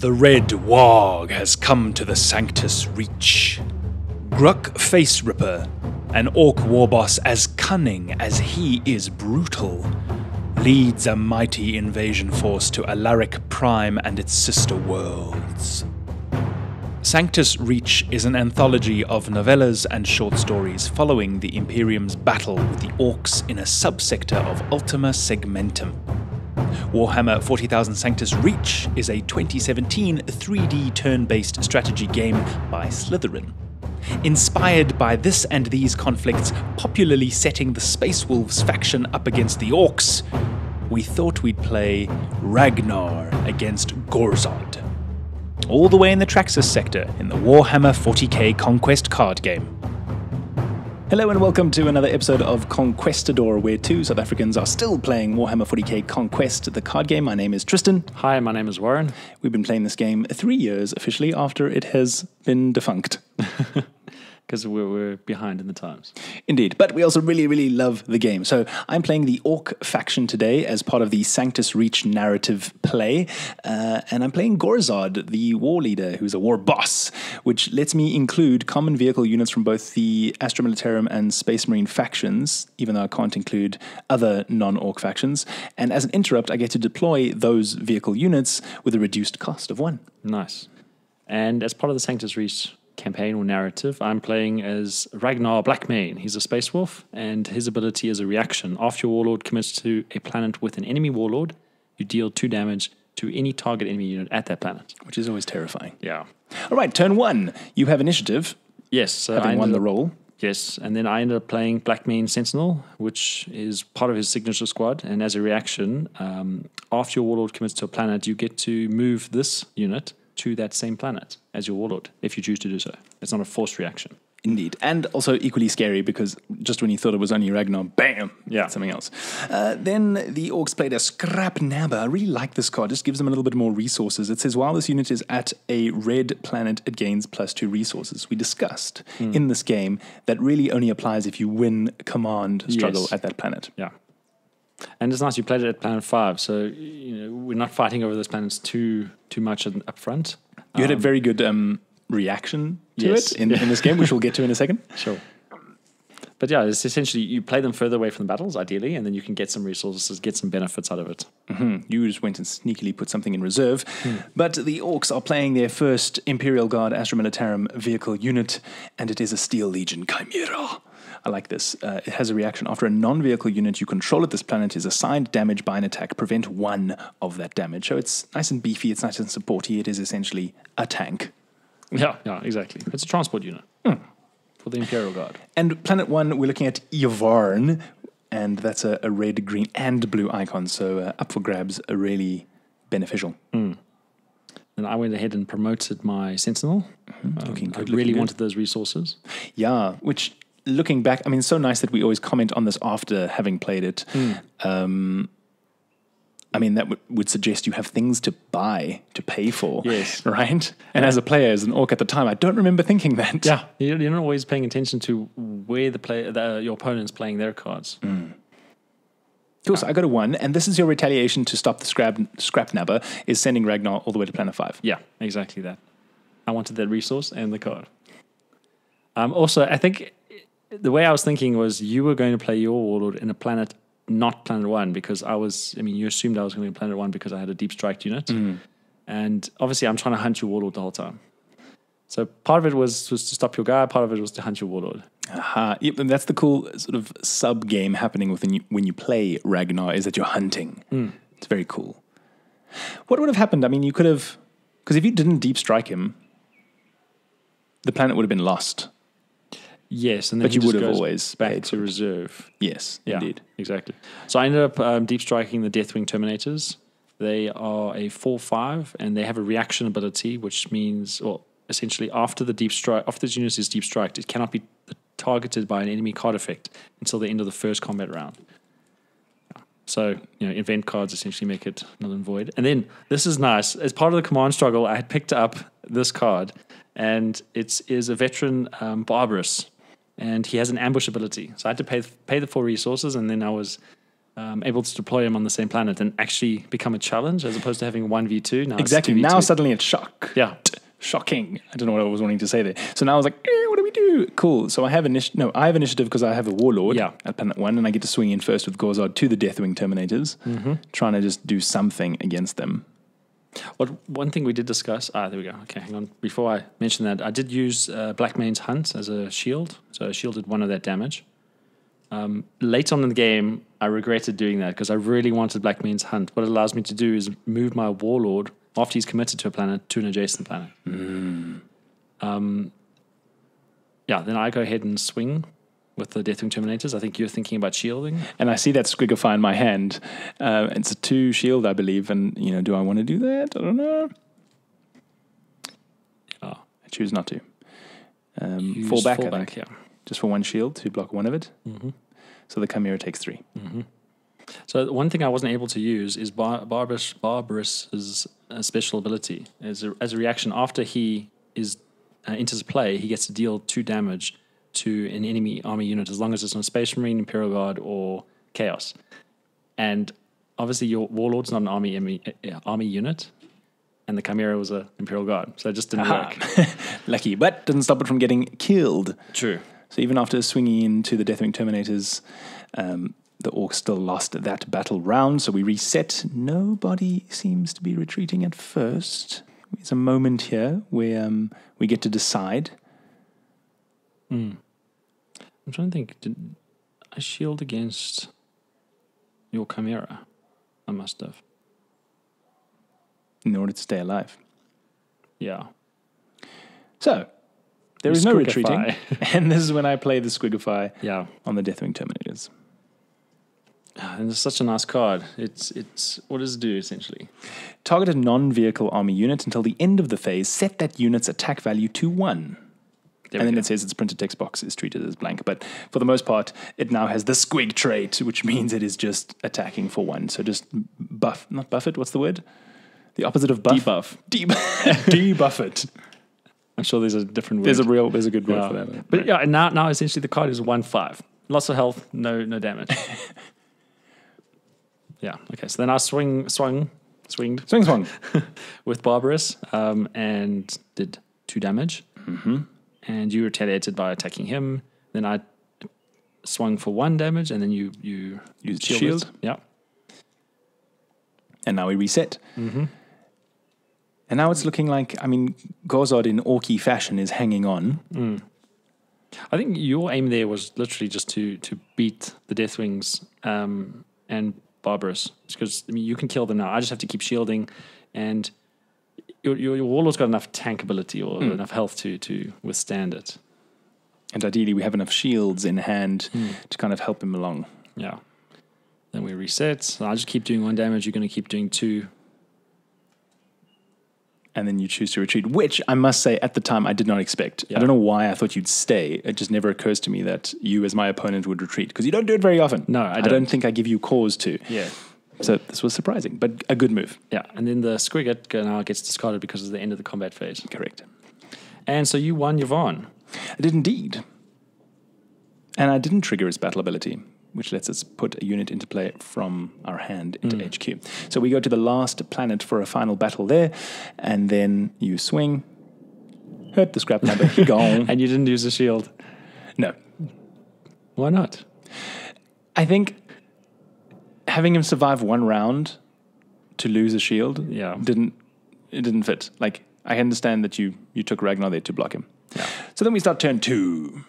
The Red Warg has come to the Sanctus Reach. Gruck Face Ripper, an orc warboss as cunning as he is brutal, leads a mighty invasion force to Alaric Prime and its sister worlds. Sanctus Reach is an anthology of novellas and short stories following the Imperium's battle with the orcs in a subsector of Ultima Segmentum. Warhammer 40,000 Sanctus Reach is a 2017 3D turn-based strategy game by Slytherin. Inspired by this and these conflicts popularly setting the Space Wolves faction up against the orcs, we thought we'd play Ragnar against Gorzod, all the way in the Traxxas sector in the Warhammer 40k Conquest card game. Hello and welcome to another episode of Conquestadore, where two South Africans are still playing Warhammer 40k Conquest, the card game. My name is Tristan. Hi, my name is Warren. We've been playing this game 3 years officially after it has been defunct. Because we're behind in the times. Indeed, but we also really love the game. So I'm playing the Orc faction today as part of the Sanctus Reach narrative play, and I'm playing Gorzod, the war leader, who's a war boss, which lets me include common vehicle units from both the Astra Militarum and Space Marine factions, even though I can't include other non-Orc factions. And as an interrupt, I get to deploy those vehicle units with a reduced cost of 1. Nice. And as part of the Sanctus Reach campaign or narrative, I'm playing as Ragnar Blackmane. He's a space wolf, and his ability is a reaction. After your warlord commits to a planet with an enemy warlord, you deal 2 damage to any target enemy unit at that planet. Which is always terrifying. Yeah. All right, turn 1. You have initiative. Yes. So having won the roll. Yes, and then I ended up playing Blackmane Sentinel, which is part of his signature squad. And as a reaction, after your warlord commits to a planet, you get to move this unit to that same planet as your warlord, if you choose to do so. It's not a forced reaction. Indeed. And also equally scary because just when you thought it was only Ragnar, bam, yeah, something else. Then the orcs played a Scrap Nabber. I really like this card. Just gives them a little bit more resources. It says, while this unit is at a red planet, it gains +2 resources. We discussed in this game that really only applies if you win command struggle at that planet. Yeah. And it's nice you played it at Planet 5, so we're not fighting over those planets too much up front. You had a very good reaction to it in this game, which we'll get to in a second. Sure. But yeah, it's essentially you play them further away from the battles, ideally, and then you can get some resources, get some benefits out of it. Mm-hmm. You just went and sneakily put something in reserve. But the orcs are playing their first Imperial Guard Astra Militarum vehicle unit, and it is a Steel Legion Chimera. I like this. It has a reaction. After a non-vehicle unit you control at this planet is assigned damage by an attack, prevent 1 of that damage. So it's nice and beefy, it's nice and supporty. It is essentially a tank. Yeah, exactly. It's a transport unit for the Imperial Guard. And Planet 1, we're looking at Yvarn, and that's a red, green, and blue icon. So up for grabs, really beneficial. And I went ahead and promoted my Sentinel. Looking I really wanted those resources. Yeah, which, looking back, I mean, so nice that we always comment on this after having played it. I mean, that would suggest you have things to buy, to pay for. Yes. Right? And as a player, as an orc at the time, I don't remember thinking that. Yeah, you're not always paying attention to where your opponent's playing their cards. Cool, so I got a 1, and this is your retaliation to stop the scrap nabber, is sending Ragnar all the way to Planet 5. Yeah, exactly that. I wanted that resource and the card. Also, I think the way I was thinking was you were going to play your warlord in a planet, not Planet 1, because you assumed I was going to be Planet 1 because I had a deep strike unit. And obviously I'm trying to hunt your warlord the whole time. So part of it was to stop your guy, part of it was to hunt your warlord. Aha. Yep, and that's the cool sort of sub-game happening when you play Ragnar, is that you're hunting. It's very cool. What would have happened? I mean, you could have... Because if you didn't deep strike him, the planet would have been lost. Yes, and then but you would have always back to reserve. Yes, yeah, indeed. Exactly. So I ended up deep striking the Deathwing Terminators. They are a 4/5, and they have a reaction ability, which means, well, essentially after this unit is deep striked, it cannot be targeted by an enemy card effect until the end of the first combat round. So, event cards essentially make it null and void. And then, this is nice. As part of the command struggle, I had picked up this card, and it is a veteran Barbarous, and he has an ambush ability. So I had to pay the 4 resources, and then I was able to deploy him on the same planet and actually become a challenge as opposed to having 1v2. Now Exactly. It's 2v2. Now suddenly it's shock. Yeah. Shocking. I don't know what I was wanting to say there. So now I was like, what do we do? Cool. So I have initiative because I have a warlord at planet 1, and I get to swing in first with Gorzod to the Deathwing Terminators, trying to just do something against them. One thing we did discuss, there we go. Okay, hang on. Before I mention that, I did use Blackmane's Hunt as a shield. So I shielded one of that damage. Late on in the game, I regretted doing that because I really wanted Blackmane's Hunt. What it allows me to do is move my warlord after he's committed to a planet to an adjacent planet. Then I go ahead and swing with the Deathwing Terminators. I think you're thinking about shielding. And I see that Squigify in my hand. It's a 2 shield, I believe. And, do I want to do that? I don't know. I choose not to. Fall back, I think. Yeah. Just for 1 shield to block 1 of it. So the Chimera takes 3. So one thing I wasn't able to use is Barbarous' special ability. As a reaction, after he enters play, he gets to deal 2 damage to an enemy army unit as long as it's on Space Marine, Imperial Guard, or Chaos. And obviously your Warlord's not an army unit, and the Chimera was an Imperial Guard, so it just didn't work. Lucky, but doesn't stop it from getting killed. True. So even after swinging into the Deathwing Terminators, the Orcs still lost that battle round, so we reset. Nobody seems to be retreating at first. There's a moment here where we get to decide. I'm trying to think. Did I shield against your Chimera? I must have. In order to stay alive. Yeah. So, there is no retreating. And this is when I play the Squigify on the Deathwing Terminators. And it's such a nice card. It's what does it do, essentially? Target a non-vehicle army unit until the end of the phase. Set that unit's attack value to 1. And then it says its printed text box is treated as blank. But for the most part, it now has the squig trait, which means it is just attacking for 1. So just not buff it, what's the word? The opposite of buff? Debuff it. I'm sure there's a different word. There's a good word for that. But and now essentially the card is 1/5. Lots of health, no damage. Okay. So then I swung with Barbarous, and did 2 damage. And you retaliated by attacking him. Then I swung for 1 damage, and then you used shield. Yeah. And now we reset. And now it's looking like, Gorzod in Orky fashion is hanging on. I think your aim there was literally just to beat the Deathwings and Barbarous. Because, you can kill them now. I just have to keep shielding. And your Warlord's got enough tank ability or enough health to withstand it. And ideally, we have enough shields in hand to kind of help him along. Yeah. Then we reset. So I just keep doing 1 damage. You're going to keep doing 2. And then you choose to retreat, which I must say at the time I did not expect. I don't know why I thought you'd stay. It just never occurs to me that you as my opponent would retreat, because you don't do it very often. No, I don't think I give you cause to. Yeah. So this was surprising, but a good move. Yeah, and then the Squigget now gets discarded because of the end of the combat phase. Correct. And so you won Yvonne. I did indeed. And I didn't trigger its battle ability, which lets us put a unit into play from our hand into HQ. So we go to the last planet for a final battle there, and then you swing, hurt the scrap number, he gone. And you didn't use a shield? No. Why not? I think having him survive 1 round to lose a shield didn't fit. Like, I understand that you took Ragnar there to block him. Yeah. So then we start turn 2.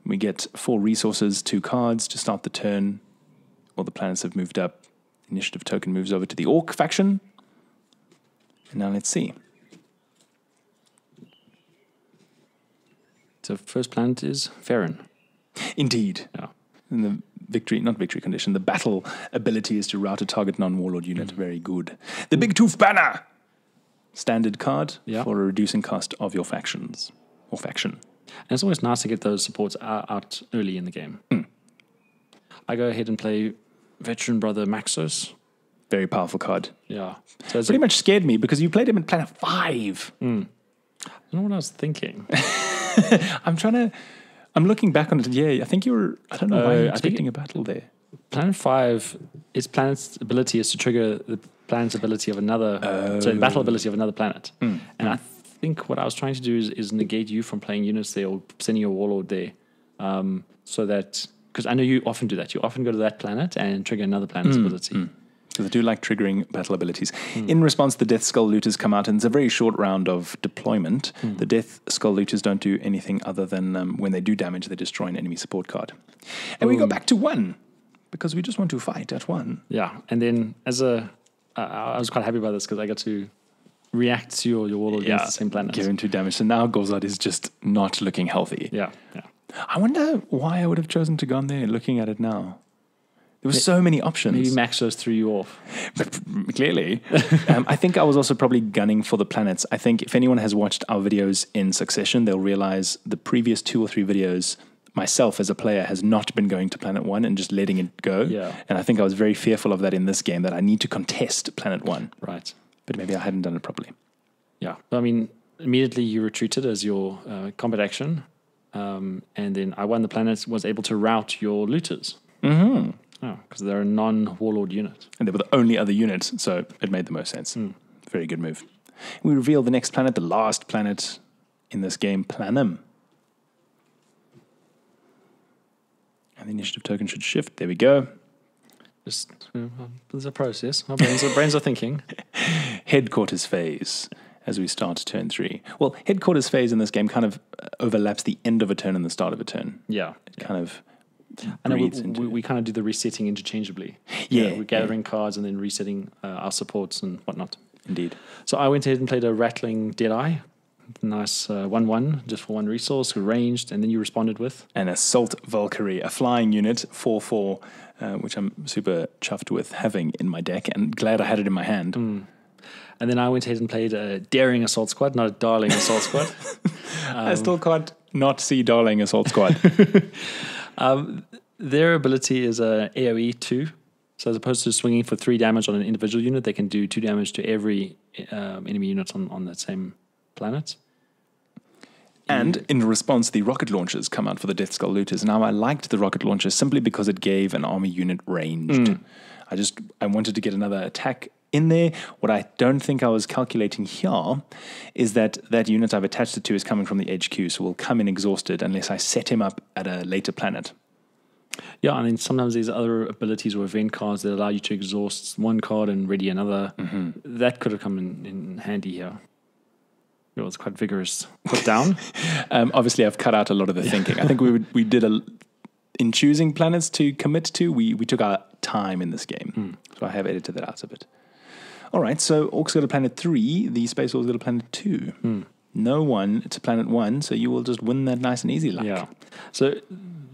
We get 4 resources, 2 cards to start the turn. All the planets have moved up. Initiative token moves over to the Orc faction. And now let's see. So first planet is Farron. Indeed. Yeah. And the not victory condition, the battle ability is to rout a target non-warlord unit. Very good. The Big Tooth Banner. Standard card for a reducing cost of your factions or faction. And it's always nice to get those supports out early in the game. I go ahead and play Veteran Brother Maxos. Very powerful card. Yeah. So it pretty much scared me because you played him in Planet 5. I don't know what I was thinking. I'm looking back on it. Yeah, I think you were, I don't know why you were expecting a battle there. Planet 5, its planet's ability is to trigger the planet's ability of another, so the battle ability of another planet. And I think what I was trying to do is negate you from playing units there or sending your warlord there, so that, because I know you often do that. You often go to that planet and trigger another planet's ability. Because I do like triggering battle abilities. In response, the Death Skull Looters come out, and it's a very short round of deployment. The Death Skull Looters don't do anything other than when they do damage, they destroy an enemy support card. And we go back to 1, because we just want to fight at 1. Yeah, and then I was quite happy about this because I got to react to your warlord against the same planet. Give him 2 damage. So now Gorzod is just not looking healthy. Yeah. I wonder why I would have chosen to go on there looking at it now. There were so many options. Maybe Maxos threw you off. Clearly. I think I was also probably gunning for the planets. I think if anyone has watched our videos in succession, they'll realize the previous 2 or 3 videos, myself as a player has not been going to Planet 1 and just letting it go. Yeah. And I think I was very fearful of that in this game, that I need to contest Planet 1. Right. But maybe I hadn't done it properly. Yeah. I mean, immediately you retreated as your combat action. And then I won the planet, was able to rout your looters. Mm-hmm. Oh, because they're a non-warlord unit. And they were the only other units, so it made the most sense. Very good move. We reveal the next planet, the last planet in this game, Planum. And the initiative token should shift. There we go. Just there's a process. Our brains are thinking. Headquarters phase as we start turn 3. Well, headquarters phase in this game kind of overlaps the end of a turn and the start of a turn. Yeah. It kind of... I know we kind of do the resetting interchangeably. Yeah. We're gathering cards and then resetting our supports and whatnot. Indeed. So I went ahead and played a Rattling Deadeye. Nice 1/1, just for 1 resource, ranged, and then you responded with? An Assault Valkyrie, a flying unit, 4/4, which I'm super chuffed with having in my deck, and glad I had it in my hand. And then I went ahead and played a Daring Assault Squad, not a Darling Assault Squad. I still can't not see Darling Assault Squad. Their ability is a AoE 2. So as opposed to swinging for 3 damage on an individual unit, they can do 2 damage to every enemy unit on that same planet. And in response, the rocket launchers come out for the Death Skull Looters. Now, I liked the rocket launchers simply because it gave an army unit ranged. I wanted to get another attack in there. What I don't think I was calculating here is that unit I've attached it to is coming from the HQ, so will come in exhausted unless I set him up at a later planet. Yeah, and then sometimes there's other abilities or event cards that allow you to exhaust 1 card and ready another. That could have come in handy here. It was quite vigorous. Put down. Obviously, I've cut out a lot of the thinking. I think we did in choosing planets to commit to, we took our time in this game. So I have edited that out a bit. All right, so Orcs go to planet 3, the Space Wolves go to planet 2. No one to planet 1, so you will just win that nice and easy like. Yeah. So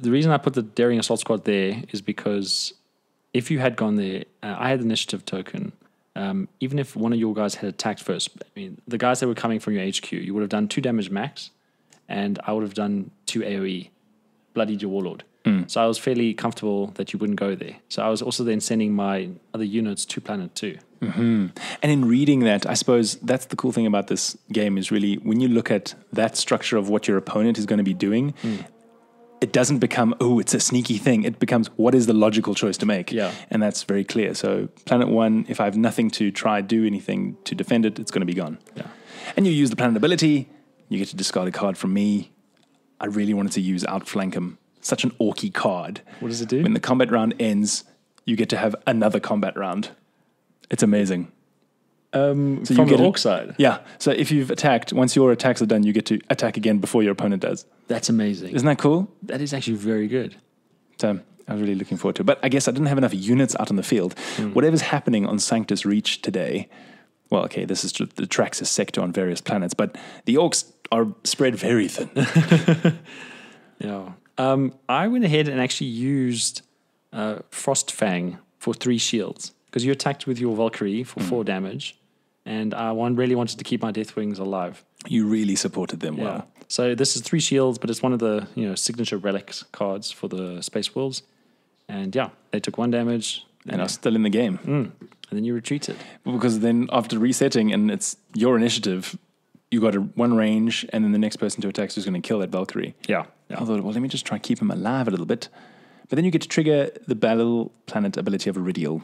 the reason I put the Daring Assault Squad there is because if you had gone there, I had the initiative token. Even if one of your guys had attacked first, I mean, the guys that were coming from your HQ, you would have done 2 damage max, and I would have done 2 AoE, bloodied your warlord. So I was fairly comfortable that you wouldn't go there. So I was also then sending my other units to planet 2. And in reading that, I suppose that's the cool thing about this game is really when you look at that structure of what your opponent is going to be doing, it doesn't become, oh, it's a sneaky thing. It becomes, what is the logical choice to make? Yeah. And that's very clear. So planet 1, if I have nothing to try, do anything to defend it, it's going to be gone. Yeah. And you use the planet ability, you get to discard a card from me. I really wanted to use Outflank him. Such an orky card. What does it do? When the combat round ends, you get to have another combat round. It's amazing. So from the orc side? Yeah. So if you've attacked, once your attacks are done, you get to attack again before your opponent does. That's amazing. Isn't that cool? That is actually very good. So I was really looking forward to it. But I guess I didn't have enough units out on the field. Whatever's happening on Sanctus Reach today, well, okay, this is the Traxxas sector on various planets, but the orcs are spread very thin. Yeah. I went ahead and actually used Frostfang for 3 shields because you attacked with your Valkyrie for 4 damage, and I really wanted to keep my Deathwings alive. You really supported them well. So this is 3 shields, but it's one of the signature relics cards for the Space Wolves, and yeah, they took 1 damage and are still in the game. And then you retreated because then after resetting and it's your initiative, you got 1 range, and then the next person to attack is going to kill that Valkyrie. Yeah. I thought, well, let me just try and keep him alive a little bit. But then you get to trigger the Battle Planet ability of Iridial,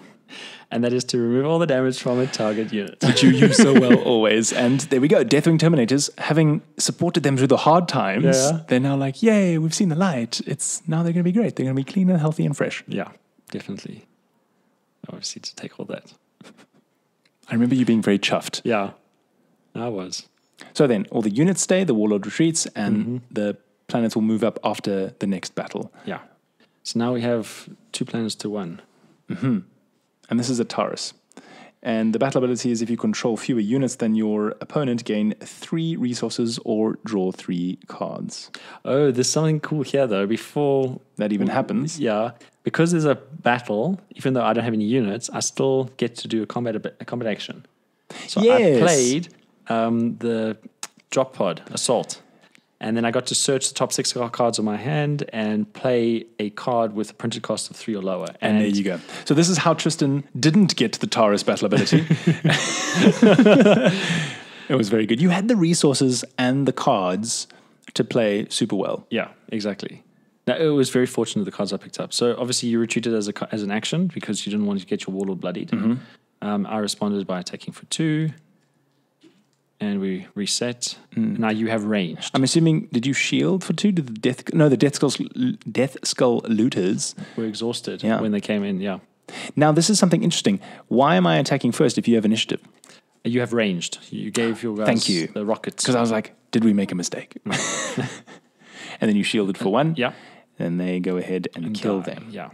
And that is to remove all the damage from a target unit. which you use so well always. And there we go. Deathwing Terminators, having supported them through the hard times, they're now like, yay, we've seen the light. Now they're going to be great. They're going to be clean and healthy and fresh. Yeah, definitely. Obviously, to take all that. I remember you being very chuffed. Yeah, I was. So then, all the units stay, the Warlord retreats, and the planets will move up after the next battle. Yeah. So now we have 2 planets to 1. And this is a Taurus. And the battle ability is if you control fewer units than your opponent, gain 3 resources or draw 3 cards. Oh, there's something cool here, though. Before That even happens. Yeah, because there's a battle, even though I don't have any units, I still get to do a combat action. So I played the drop pod, Assault. And then I got to search the top 6 cards on my hand and play a card with a printed cost of 3 or lower. And there you go. So this is how Tristan didn't get the Taurus battle ability. It was very good. You had the resources and the cards to play super well. Yeah, exactly. Now, it was very fortunate the cards I picked up. So obviously you retreated as an action because you didn't want to get your Warlord bloodied. I responded by attacking for 2. And we reset. Now you have ranged. I'm assuming, did you shield for 2? Did the Death Skull looters We're exhausted when they came in, yeah. Now, this is something interesting. Why am I attacking first if you have initiative? You have ranged. You gave your guys the rockets. Because I was like, did we make a mistake? And then you shielded for 1. Yeah. And they go ahead and kill them. Yeah.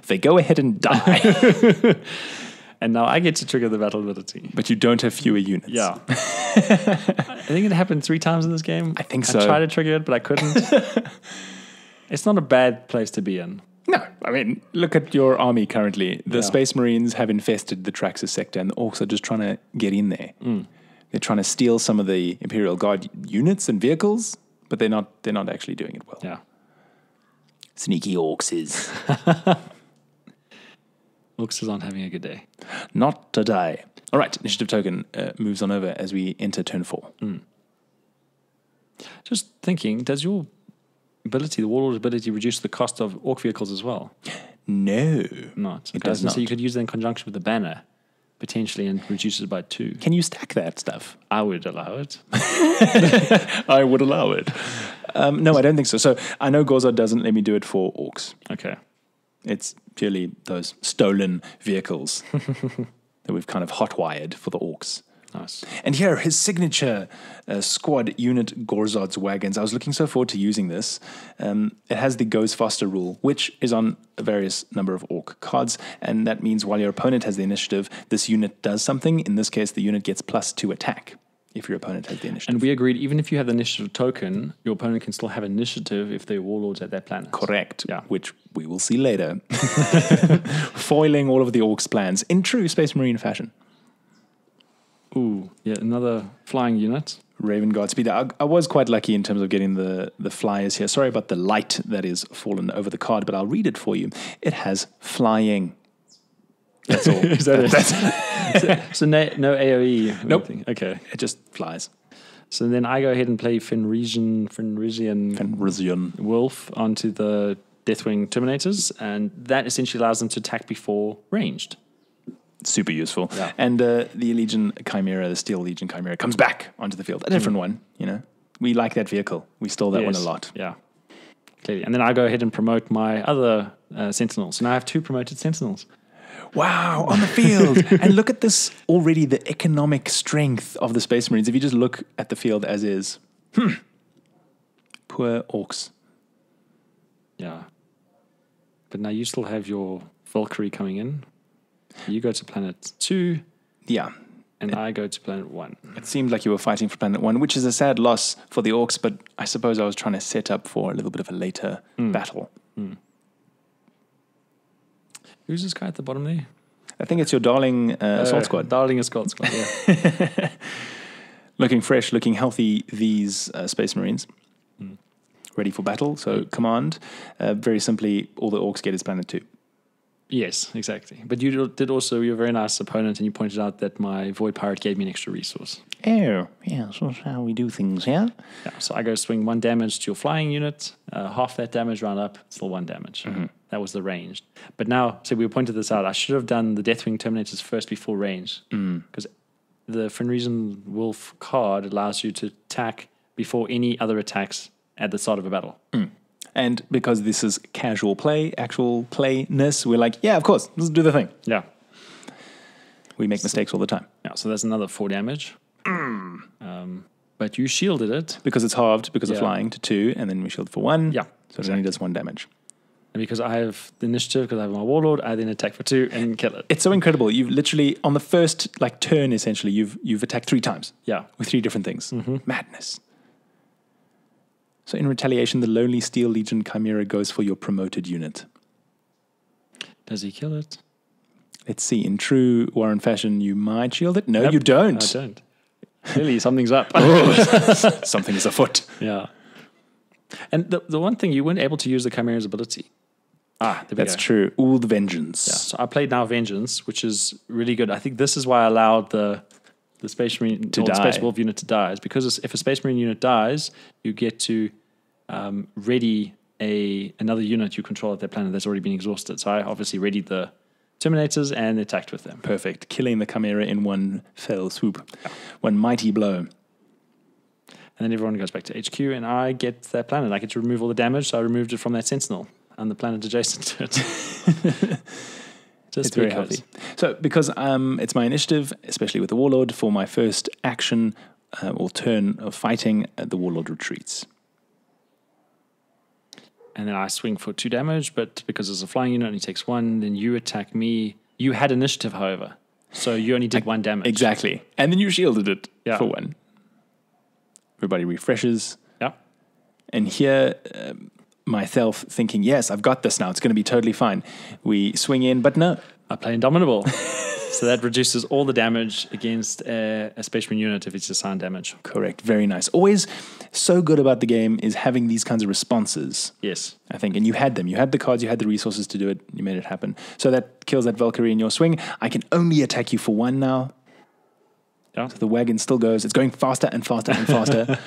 They go ahead and die. And now I get to trigger the battle ability. But you don't have fewer units. Yeah. I think it happened 3 times in this game. I think so. I tried to trigger it, but I couldn't. It's not a bad place to be in. No, I mean, look at your army currently. The Space Marines have infested the Traxxas sector, and the Orcs are just trying to get in there. They're trying to steal some of the Imperial Guard units and vehicles, but they're not actually doing it well. Yeah. Sneaky Orcses. Orcs aren't having a good day. Not today. All right, initiative token moves on over as we enter turn 4. Just thinking, does your ability, the Warlord ability, reduce the cost of Orc vehicles as well? No. Not. It does not. So you could use that in conjunction with the banner, potentially, and reduce it by 2. Can you stack that stuff? I would allow it. I would allow it. No, I don't think so. So I know Gorzod doesn't let me do it for Orcs. Okay. It's purely those stolen vehicles that we've kind of hot-wired for the Orcs. Nice. And here, his signature squad unit Gorzod's wagons. I was looking so forward to using this. It has the Goes Faster rule, which is on a various number of Orc cards, and that means while your opponent has the initiative, this unit does something. In this case, the unit gets +2 attack if your opponent has the initiative. And we agreed, even if you have the initiative token, your opponent can still have initiative if they're warlords at that planet. Correct. Yeah. Which we will see later. Foiling all of the Orcs' plans in true Space Marine fashion. Ooh, yeah, another flying unit. Raven Guard Speed. I was quite lucky in terms of getting the flyers here. Sorry about the light that is fallen over the card, but I'll read it for you. It has flying. That's all. Is that it? So no AoE? Or Nope. anything. Okay. It just flies. So then I go ahead and play Fenrisian Wolf onto the Deathwing Terminators, and that essentially allows them to attack before ranged. Super useful. Yeah. And the Legion Chimera, the Steel Legion Chimera, comes back onto the field. A different one, you know. We like that vehicle. We stole that one a lot. Yeah, clearly. And then I go ahead and promote my other Sentinels. So now I have 2 promoted Sentinels. Wow, on the field. And look at this already, the economic strength of the Space Marines. If you just look at the field as is. Poor Orcs. Yeah. But now you still have your Valkyrie coming in. You go to planet 2. Yeah. And I go to planet 1. It seemed like you were fighting for planet 1, which is a sad loss for the Orcs, but I suppose I was trying to set up for a little bit of a later battle. Who's this guy at the bottom there? I think it's your darling Assault Squad. Darling Assault Squad, yeah. Looking fresh, looking healthy, these Space Marines. Ready for battle, so command. Very simply, all the Orcs get is planet 2. Yes, exactly. But you did also, you're a very nice opponent, and you pointed out that my Void Pirate gave me an extra resource. Oh, yeah, so that's how we do things, yeah? Yeah, so I go swing 1 damage to your flying unit, half that damage round up, still 1 damage. That was the ranged. But now, so we pointed this out. I should have done the Deathwing Terminators first before range, because the Fenrisian Wolf card allows you to attack before any other attacks at the start of a battle. And because this is casual play, actual playness, we're like, yeah, of course, let's do the thing. Yeah. We make mistakes all the time. Yeah, so that's another 4 damage. But you shielded it. Because it's halved, because of flying to 2, and then we shield for 1. Yeah. So it only does 1 damage. And because I have the initiative, because I have my Warlord, I then attack for 2 and kill it. It's so incredible. You've literally, on the first turn, essentially, you've attacked 3 times. Yeah. With 3 different things. Madness. So in retaliation, the Lonely Steel Legion Chimera goes for your promoted unit. Does he kill it? Let's see. In true Warren fashion, you might shield it. No, you don't. I don't. Clearly, something's up. Something is afoot. Yeah. And the one thing, you weren't able to use the Chimera's ability. That's true. All the Vengeance. Yeah. So I played now Vengeance, which is really good. I think this is why I allowed the Space Marine to die. Space Wolf unit to die. Is because if a Space Marine unit dies, you get to ready another unit you control at their planet that's already been exhausted. So I obviously readied the Terminators and attacked with them. Perfect. Killing the Chimera in one fell swoop. Yeah. One mighty blow. And then everyone goes back to HQ, and I get that planet. I get to remove all the damage, so I removed it from that Sentinel and the planet adjacent to it. It's very healthy. So because it's my initiative, especially with the Warlord, for my first action or turn of fighting, the Warlord retreats. And then I swing for 2 damage, but because it's a flying unit and he takes 1, then you attack me. You had initiative, however, so you only did 1 damage. Exactly. And then you shielded it for 1. Everybody refreshes. Yeah. And here, myself thinking, yes, I've got this now. It's going to be totally fine. We swing in, but no. I play Indomitable. So that reduces all the damage against a Space Marine unit if it's assigned damage. Correct. Very nice. Always so good about the game is having these kinds of responses. Yes. I think. And you had them. You had the cards. You had the resources to do it. You made it happen. So that kills that Valkyrie in your swing. I can only attack you for 1 now. Yeah. So the wagon still goes. It's going faster and faster and faster.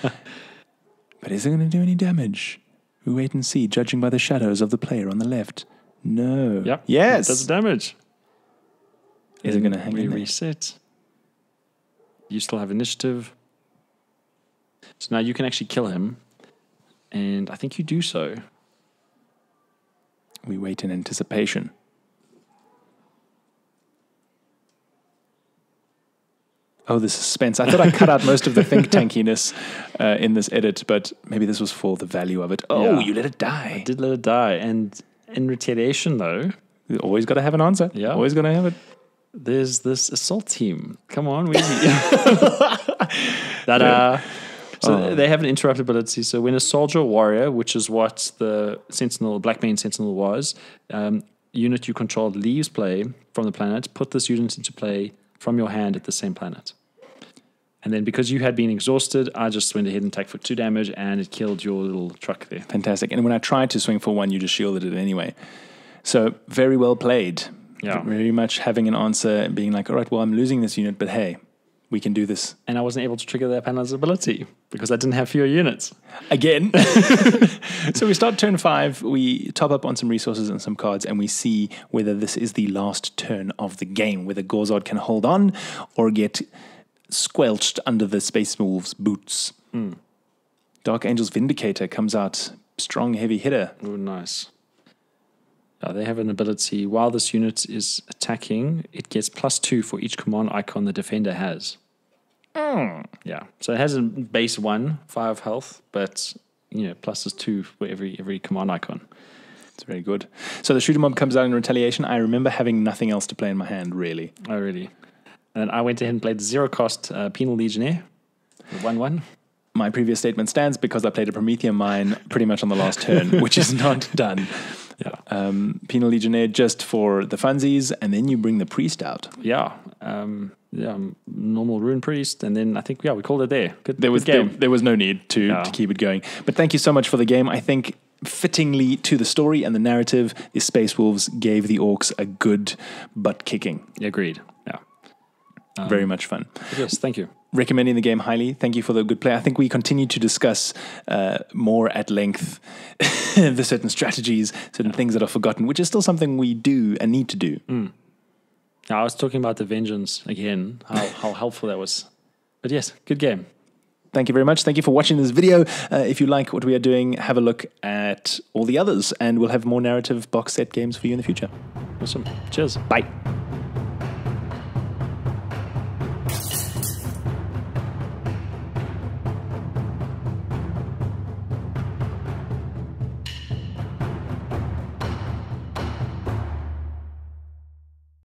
But is it going to do any damage? We wait and see, judging by the shadows of the player on the left. No. Yep. Yes. It does damage. Is it going to hang in there? Reset. You still have initiative. So now you can actually kill him. And I think you do so. We wait in anticipation. Oh, the suspense. I thought I cut out most of the think tankiness in this edit, but maybe this was for the value of it. Oh, you let it die. I did let it die. And in retaliation, though... You always got to have an answer. Yeah. Always got to have it. There's this assault team. Come on, that So they have an interruptibility. So when a soldier or warrior, which is what the Blackmane Sentinel was, unit you control leaves play from the planet, put this unit into play from your hand at the same planet. And then because you had been exhausted, I just went ahead and attacked for 2 damage, and it killed your little truck there. Fantastic. And when I tried to swing for 1, you just shielded it anyway. So very well played. Yeah. Very much having an answer and being like, all right, well, I'm losing this unit, but hey, we can do this. And I wasn't able to trigger that panel's ability because I didn't have fewer units. Again. So we start turn 5, we top up on some resources and some cards, and we see whether this is the last turn of the game, whether Gorzod can hold on or get squelched under the Space Wolves' boots. Dark Angel's Vindicator comes out, strong, heavy hitter. Oh, nice. They have an ability, while this unit is attacking, it gets +2 for each command icon the defender has. Yeah. So it has a base 1, 5 health, but +2 for every command icon. It's very good. So the shooter mob comes out in retaliation. I remember having nothing else to play in my hand, really. Oh, really? And I went ahead and played 0-cost Penal Legionnaire, 1/1. My previous statement stands because I played a Promethean Mine pretty much on the last turn, which is not done. Yeah. Penal Legionnaire just for the funsies, and then you bring the priest out. Yeah. Normal Rune Priest, and then I think, we called it there. Good game. There was no need to keep it going. But thank you so much for the game. I think fittingly to the story and the narrative, the Space Wolves gave the Orcs a good butt kicking. Agreed. Yeah. Very much fun. Yes, thank you. recommending the game highly. Thank you for the good play. I think we continue to discuss more at length the certain strategies, certain things that are forgotten, which is still something we do and need to do. Now, I was talking about the Vengeance again, how helpful that was. But yes, good game. Thank you very much. Thank you for watching this video. If you like what we are doing, have a look at all the others, and we'll have more narrative box set games for you in the future. Awesome. Cheers. Bye.